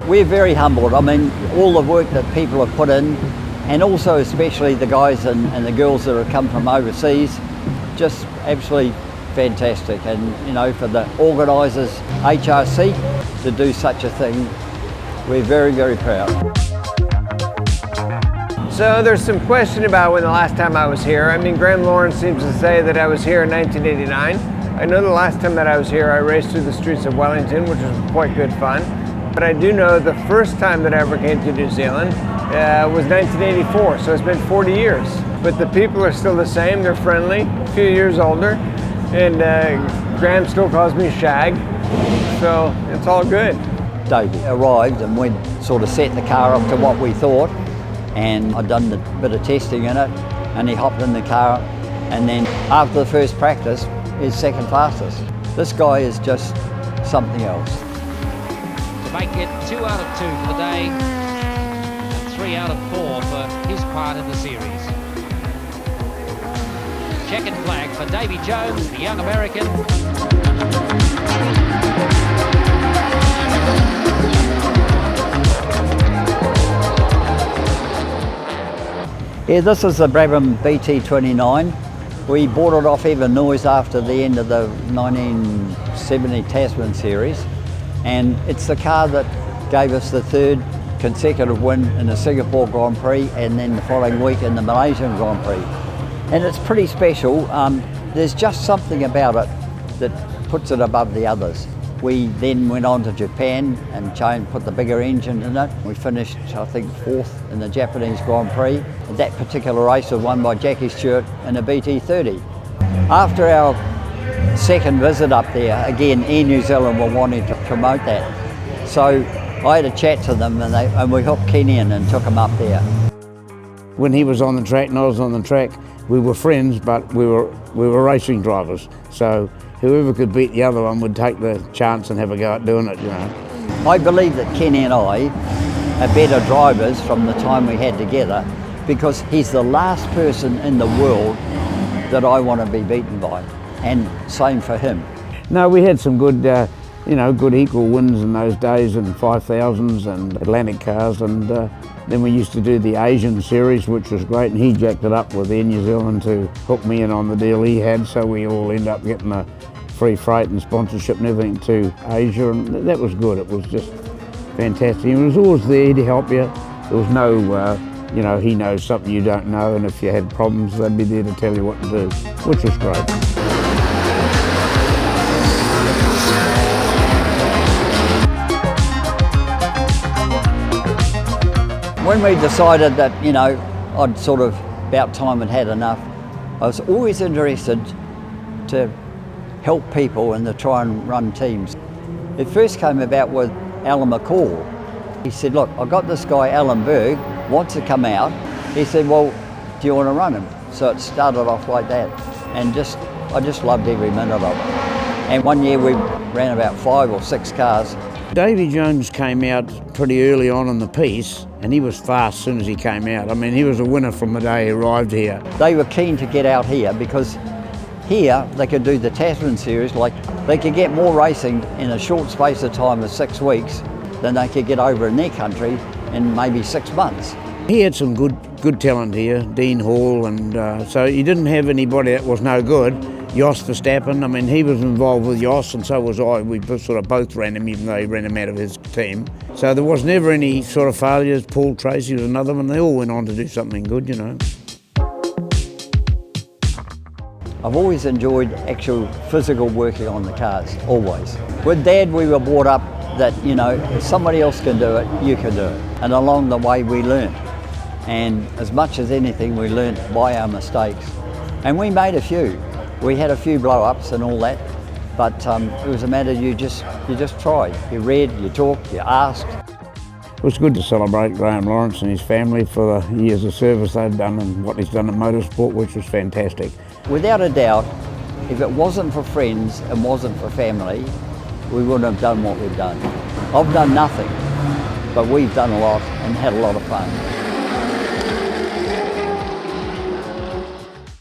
We're very humbled. I mean, all the work that people have put in, and also especially the guys and the girls that have come from overseas, just absolutely fantastic. And you know, for the organisers, HRC, to do such a thing, we're very, very proud. So there's some question about when the last time I was here. I mean, Graeme Lawrence seems to say that I was here in 1989. I know the last time that I was here, I raced through the streets of Wellington, which was quite good fun. But I do know the first time that I ever came to New Zealand was 1984, so it's been 40 years. But the people are still the same, they're friendly, a few years older, and Graeme still calls me Shag, so it's all good. Davy arrived and we sort of set the car up to what we thought, and I'd done a bit of testing in it, and he hopped in the car, and then after the first practice, he's second fastest. This guy is just something else. To make it 2 out of 2 for the day and 3 out of 4 for his part in the series. Checkered flag for Davy Jones, the young American. Yeah, this is the Brabham BT29. We bought it off Evan Noyes after the end of the 1970 Tasman series, and it's the car that gave us the third consecutive win in the Singapore Grand Prix, and then the following week in the Malaysian Grand Prix. And it's pretty special. There's just something about it that puts it above the others. We then went on to Japan and put the bigger engine in it. We finished, I think, 4th in the Japanese Grand Prix. That particular race was won by Jackie Stewart in a BT30. After our second visit up there, again, Air New Zealand were wanting to promote that. So I had a chat to them, and we hooked Kenny in and took him up there. When he was on the track and I was on the track, we were friends, but we were racing drivers. So whoever could beat the other one would take the chance and have a go at doing it, you know. I believe that Kenny and I are better drivers from the time we had together, because he's the last person in the world that I want to be beaten by, and same for him. No, we had some good, good equal wins in those days, in 5000s and Atlantic cars, and then we used to do the Asian series, which was great, and he jacked it up with Air New Zealand to hook me in on the deal he had, so we all ended up getting a free freight and sponsorship and everything to Asia, and that was good. It was just fantastic. He was always there to help you. There was no, he knows something you don't know, and if you had problems, they'd be there to tell you what to do, which was great. When we decided that, I'd sort of, about time had enough, I was always interested to help people and to try and run teams. It first came about with Alan McCall. He said, look, I've got this guy, Alan Berg, wants to come out. He said, well, do you want to run him? So it started off like that. And I just loved every minute of it. And one year we ran about 5 or 6 cars. Davy Jones came out pretty early on in the piece, and he was fast as soon as he came out. I mean, he was a winner from the day he arrived here. They were keen to get out here because here they could do the Tasman series, like they could get more racing in a short space of time of 6 weeks than they could get over in their country in maybe 6 months. He had some good talent here, Dean Hall, and so he didn't have anybody that was no good. Jos Verstappen, I mean, he was involved with Jos, and so was I. We sort of both ran him, even though he ran him out of his team. So there was never any sort of failures. Paul Tracy was another one. They all went on to do something good, you know. I've always enjoyed actual physical working on the cars, always. With Dad, we were brought up that, if somebody else can do it, you can do it. And along the way, we learned. And as much as anything, we learned by our mistakes. And we made a few. We had a few blow-ups and all that, but it was a matter you just tried. You read, you talked, you asked. It was good to celebrate Graeme Lawrence and his family for the years of service they've done and what he's done in motorsport, which was fantastic. Without a doubt, if it wasn't for friends and wasn't for family, we wouldn't have done what we've done. I've done nothing, but we've done a lot and had a lot of fun.